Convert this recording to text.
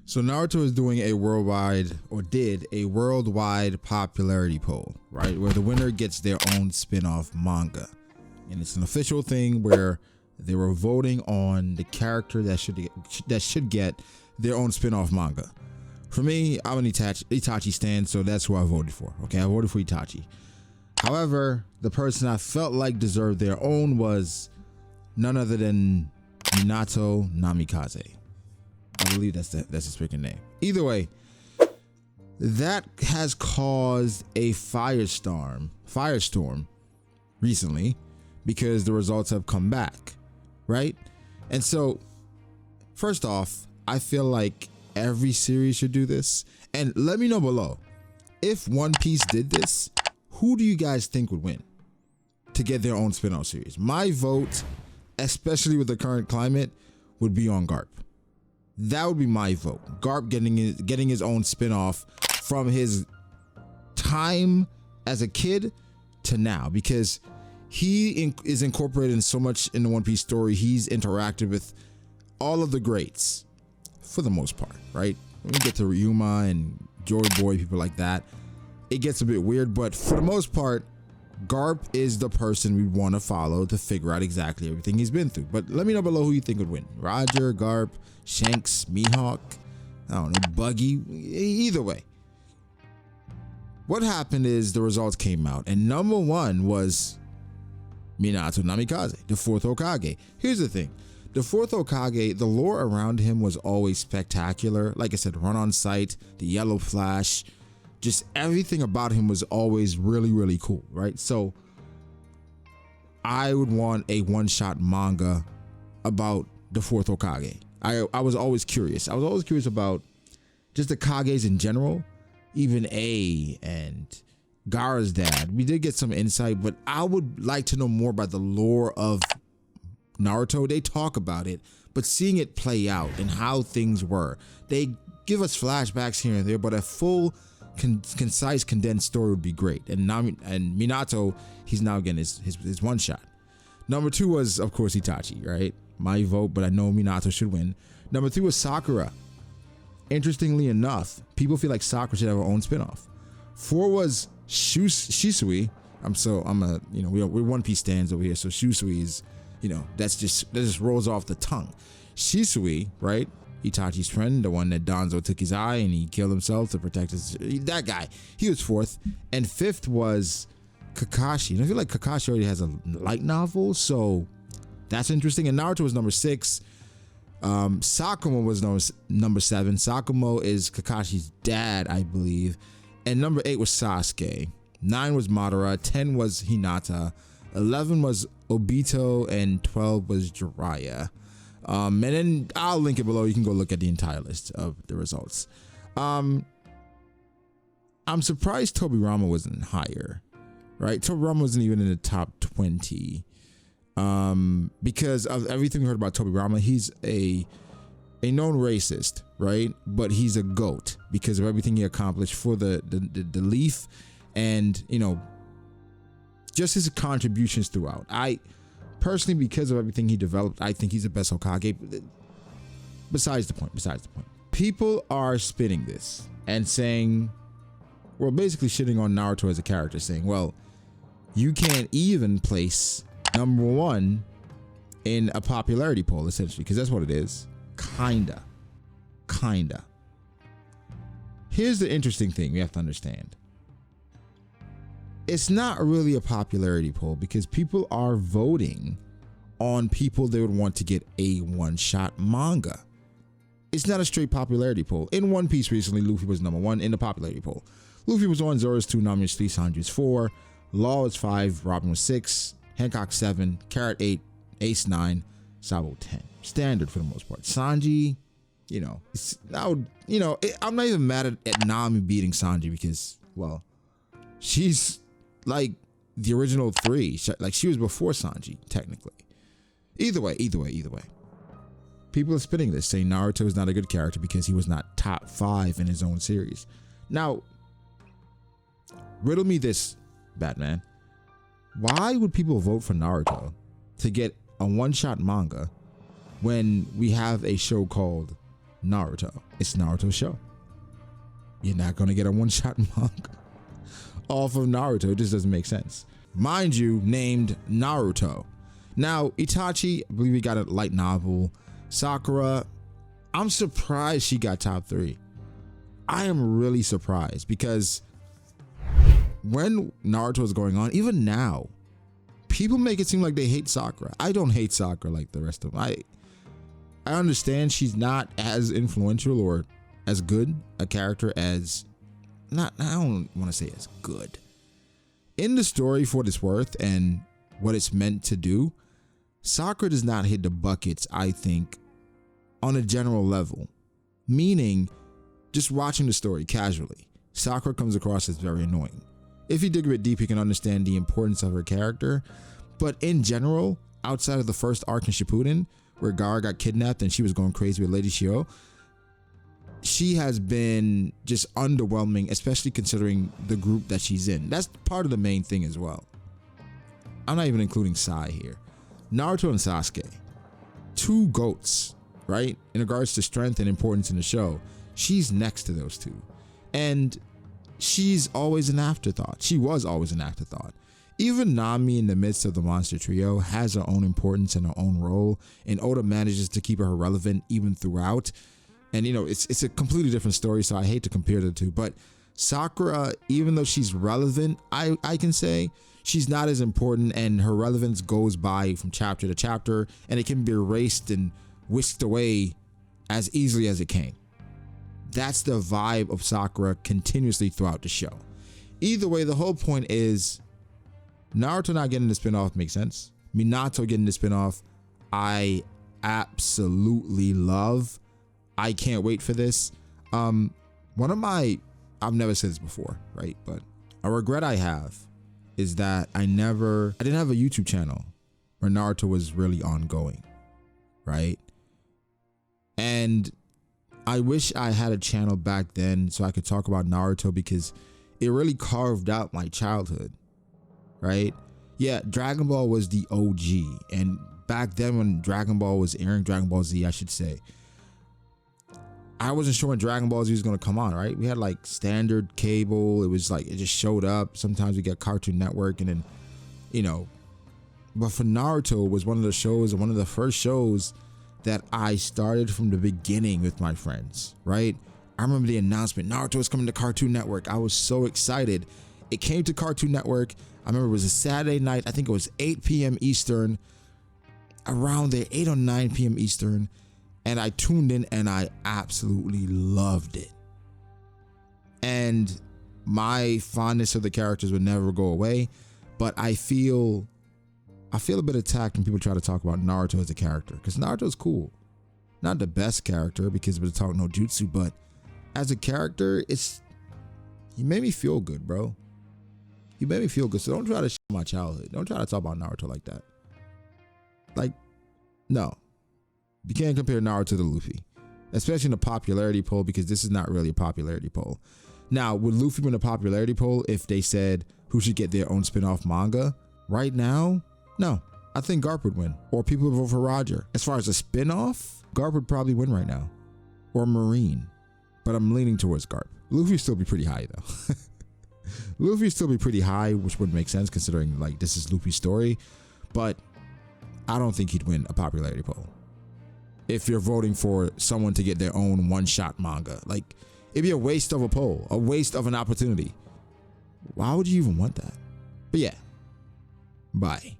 So Naruto is doing a worldwide, or did a worldwide popularity poll, right? Where the winner gets their own spin-off manga. And it's an official thing where they were voting on the character that should get their own spin-off manga. For me, I'm an Itachi stan, so that's who I voted for. Okay, I voted for Itachi. However, the person I felt like deserved their own was none other than Minato Namikaze. I believe that's his freaking name. Either way, that has caused a firestorm recently because the results have come back, right? And so, first off, I feel like every series should do this. And let me know below, if One Piece did this, who do you guys think would win to get their own spin-off series? My vote, especially with the current climate, would be on Garp. That would be my vote. Garp getting his own spin-off from his time as a kid to now, because he is incorporated in so much in the One Piece story. He's interacted with all of the greats for the most part, right? When you get to Ryuma and Joy Boy, people like that, it gets a bit weird, but for the most part, Garp is the person we want to follow to figure out exactly everything he's been through. But let me know below who you think would win. Roger, Garp, Shanks, Mihawk, I don't know, Buggy, either way. What happened is the results came out, and number one was Minato Namikaze, the fourth Hokage. Here's the thing. The fourth Hokage, the lore around him was always spectacular. Like I said, run on sight, the yellow flash, just everything about him was always really, really cool, right? So I would want a one-shot manga about the fourth Hokage. I was always curious. I was always curious about just the Kages in general, even A and Gaara's dad. We did get some insight, but I would like to know more about the lore of Naruto. They talk about it, but seeing it play out and how things were. They give us flashbacks here and there, but a full concise condensed story would be great. And Minato, he's now getting his one shot. Number two was, of course, Itachi, right? My vote, but I know Minato should win. Number three was Sakura. Interestingly enough, people feel like Sakura should have her own spinoff. Four was Shisui. We're One Piece stands over here, so Shisui is, that just rolls off the tongue. Shisui, right? Itachi's friend, the one that Danzo took his eye and he killed himself to protect that guy. He was fourth. And fifth was Kakashi. And I feel like Kakashi already has a light novel, so that's interesting. And Naruto was number 6. Sakumo was number 7. Sakumo is Kakashi's dad, I believe. And number 8 was Sasuke. 9 was Madara. 10 was Hinata. 11 was Obito. And 12 was Jiraiya. And then I'll link it below. You can go look at the entire list of the results. I'm surprised Tobirama wasn't higher, right? Tobirama wasn't even in the top 20. Because of everything we heard about Tobirama. He's a known racist, right? But he's a GOAT because of everything he accomplished for the Leaf and, just his contributions throughout. Personally, because of everything he developed, I think he's the best Hokage. Besides the point. People are spinning this and saying, well, basically shitting on Naruto as a character, saying, well, you can't even place number 1 in a popularity poll, essentially, because that's what it is. Kinda. Here's the interesting thing we have to understand. It's not really a popularity poll because people are voting on people they would want to get a one-shot manga. It's not a straight popularity poll. In One Piece recently, Luffy was number 1 in the popularity poll. Luffy was 1, Zoro's 2, Nami's 3, Sanji's 4, Law was 5, Robin was 6, Hancock 7, Carrot 8, Ace 9, Sabo 10. Standard for the most part. Sanji, I'm not even mad at Nami beating Sanji because, well, she's like the original 3. Like she was before Sanji, technically. Either way. People are spinning this, saying Naruto is not a good character because he was not top 5 in his own series. Now, riddle me this, Batman. Why would people vote for Naruto to get a one-shot manga when we have a show called Naruto. It's Naruto's show. You're not gonna get a one-shot manga off of Naruto. It just doesn't make sense. Mind you, named Naruto. Now, Itachi, I believe he got a light novel. Sakura, I'm surprised she got top 3. I am really surprised because when Naruto was going on, even now, people make it seem like they hate Sakura. I don't hate Sakura like the rest of them. I understand she's not as influential or as good a character as, I don't want to say as good. In the story, for what it's worth and what it's meant to do, Sakura does not hit the buckets, I think, on a general level. Meaning, just watching the story casually, Sakura comes across as very annoying. If you dig a bit deep, you can understand the importance of her character. But in general, outside of the first arc in Shippuden, where Gaara got kidnapped and she was going crazy with Lady Shio, she has been just underwhelming, especially considering the group that she's in. That's part of the main thing as well. I'm not even including Sai here. Naruto and Sasuke, 2 GOATs, right? In regards to strength and importance in the show, she's next to those 2. And she's always an afterthought. She was always an afterthought. Even Nami in the midst of the monster trio has her own importance and her own role, and Oda manages to keep her relevant even throughout. And you know, it's a completely different story, so I hate to compare the 2, but Sakura, even though she's relevant, I can say she's not as important, and her relevance goes by from chapter to chapter, and it can be erased and whisked away as easily as it came. That's the vibe of Sakura continuously throughout the show. Either way, the whole point is Naruto not getting the spinoff makes sense. Minato getting the spinoff, I absolutely love. I can't wait for this. One of my, I've never said this before, right? But a regret I have is that I didn't have a YouTube channel where Naruto was really ongoing, right? And I wish I had a channel back then so I could talk about Naruto, because it really carved out my childhood, right? Yeah, Dragon Ball was the OG, and back then when Dragon Ball was airing, Dragon Ball Z, I should say, I wasn't sure when Dragon Ball Z was gonna come on, right? We had like standard cable. It was like, it just showed up. Sometimes we get Cartoon Network, and then, you know, but for Naruto, it was one of the shows, one of the first shows that I started from the beginning with my friends, right? I remember the announcement, Naruto is coming to Cartoon Network. I was so excited. It came to Cartoon Network. I remember it was a Saturday night. I think it was 8 p.m. Eastern, around there, 8 or 9 p.m. Eastern. And I tuned in and I absolutely loved it. And my fondness of the characters would never go away, but I feel a bit attacked when people try to talk about Naruto as a character, because Naruto's cool. Not the best character because of the talk no jutsu, but as a character, he made me feel good, bro. He made me feel good. So don't try to shit my childhood. Don't try to talk about Naruto like that. Like, no. You can't compare Naruto to Luffy, especially in a popularity poll, because this is not really a popularity poll. Now, would Luffy win a popularity poll if they said who should get their own spin-off manga? Right now, no. I think Garp would win, or people would vote for Roger. As far as a spin-off, Garp would probably win right now, or Marine, but I'm leaning towards Garp. Luffy still be pretty high though. Luffy still be pretty high, which would make sense considering like this is Luffy's story, but I don't think he'd win a popularity poll. If you're voting for someone to get their own one-shot manga, like, it'd be a waste of a poll, a waste of an opportunity. Why would you even want that? But yeah, bye.